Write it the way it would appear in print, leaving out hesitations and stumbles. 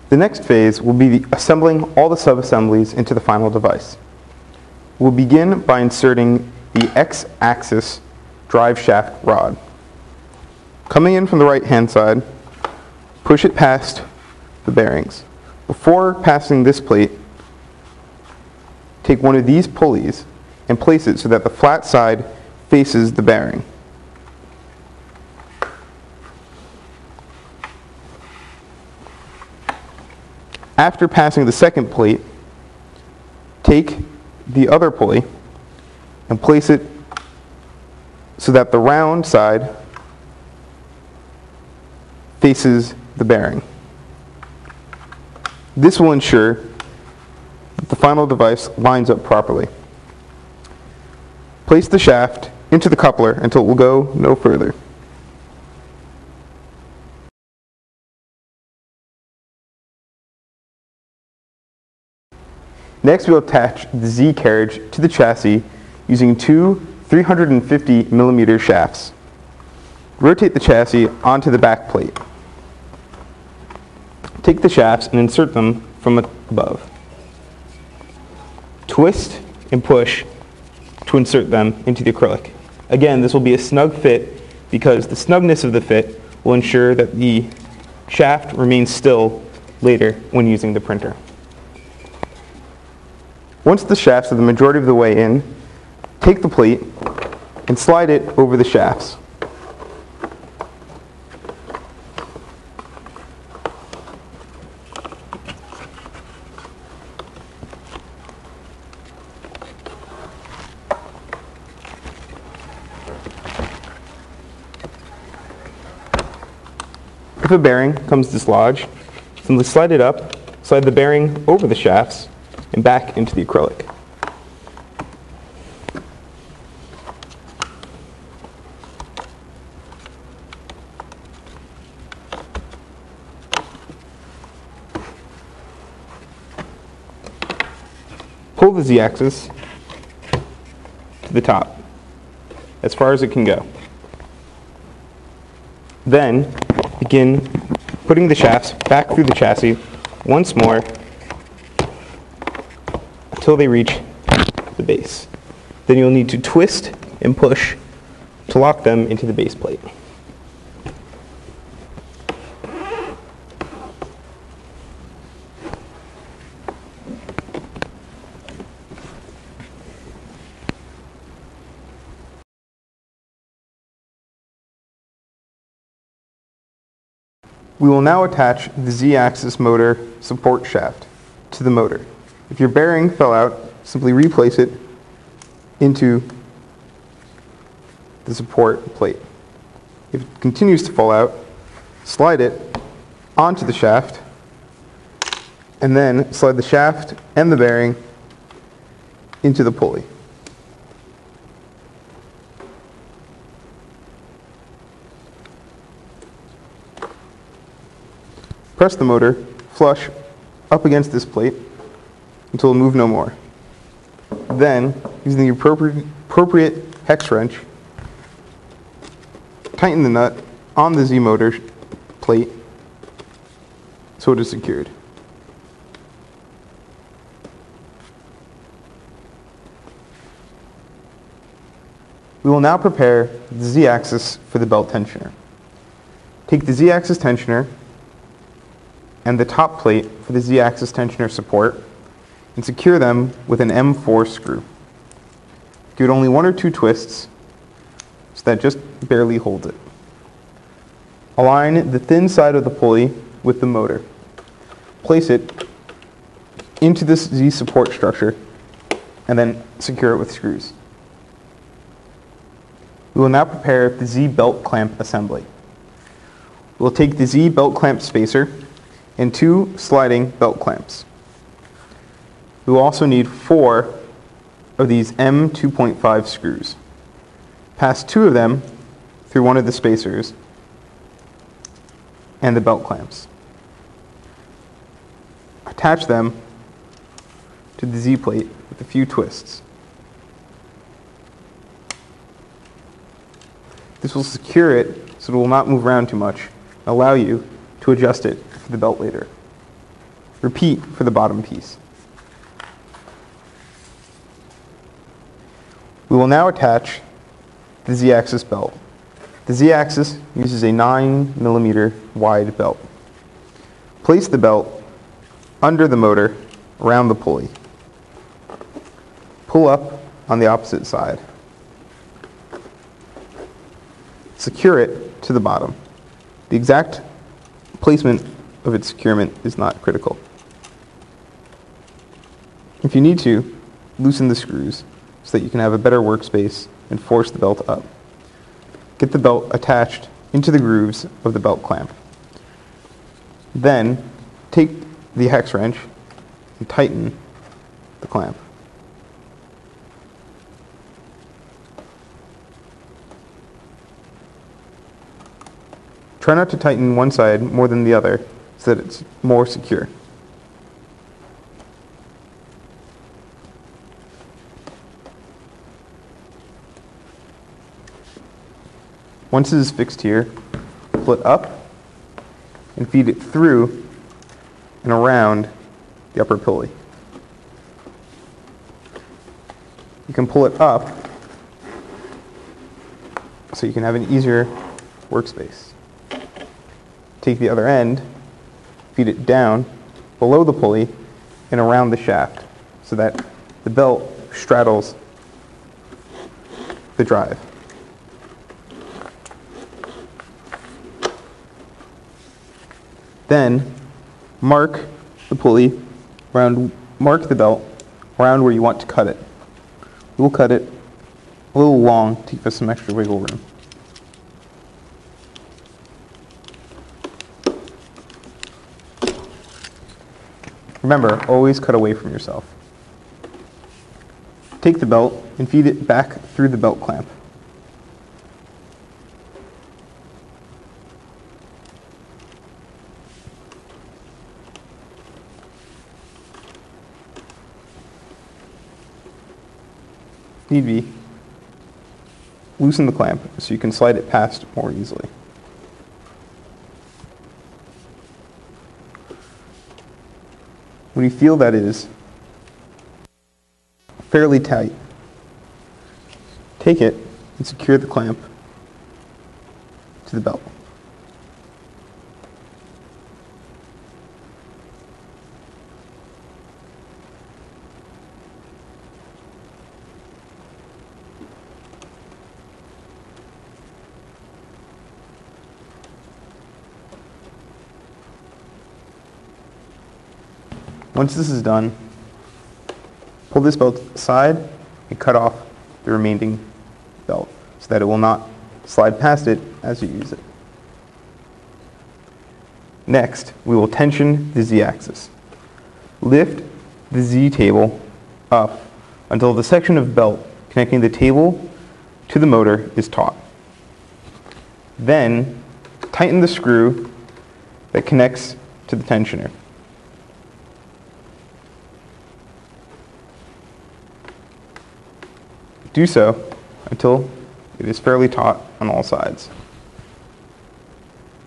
The next phase will be assembling all the sub-assemblies into the final device. We'll begin by inserting the X-axis drive shaft rod. Coming in from the right-hand side, push it past the bearings. Before passing this plate, take one of these pulleys and place it so that the flat side faces the bearing. After passing the second plate, take the other pulley and place it so that the round side faces the bearing. This will ensure that the final device lines up properly. Place the shaft into the coupler until it will go no further. Next, we'll attach the Z carriage to the chassis using two 350mm shafts. Rotate the chassis onto the back plate. Take the shafts and insert them from above. Twist and push to insert them into the acrylic. Again, this will be a snug fit because the snugness of the fit will ensure that the shaft remains still later when using the printer. Once the shafts are the majority of the way in, take the plate and slide it over the shafts. If a bearing comes dislodged, simply slide it up, slide the bearing over the shafts, and back into the acrylic. Pull the Z-axis to the top, as far as it can go. Then, begin putting the shafts back through the chassis once more until they reach the base. Then you'll need to twist and push to lock them into the base plate. We will now attach the Z-axis motor support shaft to the motor. If your bearing fell out, simply replace it into the support plate. If it continues to fall out, slide it onto the shaft, and then slide the shaft and the bearing into the pulley. Press the motor flush up against this plate until it will move no more. Then, using the appropriate hex wrench, tighten the nut on the Z motor plate so it is secured. We will now prepare the Z-axis for the belt tensioner. Take the Z-axis tensioner and the top plate for the Z-axis tensioner support and secure them with an M4 screw. Give it only one or two twists so that it just barely holds it. Align the thin side of the pulley with the motor. Place it into this Z support structure and then secure it with screws. We will now prepare the Z belt clamp assembly. We'll take the Z belt clamp spacer and two sliding belt clamps. We will also need 4 of these M2.5 screws. Pass 2 of them through one of the spacers and the belt clamps. Attach them to the Z plate with a few twists. This will secure it so it will not move around too much, and allow you to adjust it for the belt later. Repeat for the bottom piece. We will now attach the Z-axis belt. The Z-axis uses a 9mm wide belt. Place the belt under the motor around the pulley. Pull up on the opposite side. Secure it to the bottom. The exact placement of its securement is not critical. If you need to, loosen the screws so that you can have a better workspace and force the belt up. Get the belt attached into the grooves of the belt clamp. Then, take the hex wrench and tighten the clamp. Try not to tighten one side more than the other so that it's more secure. Once it is fixed here, pull it up and feed it through and around the upper pulley. You can pull it up so you can have an easier workspace. Take the other end, feed it down below the pulley and around the shaft so that the belt straddles the drive. Then mark the pulley mark the belt around where you want to cut it. We'll cut it a little long to give us some extra wiggle room. Remember, always cut away from yourself. Take the belt and feed it back through the belt clamp. If need be, loosen the clamp so you can slide it past more easily. When you feel that it is fairly tight, take it and secure the clamp to the belt. Once this is done, pull this belt aside and cut off the remaining belt so that it will not slide past it as you use it. Next, we will tension the Z-axis. Lift the Z table up until the section of belt connecting the table to the motor is taut. Then, tighten the screw that connects to the tensioner. Do so until it is fairly taut on all sides.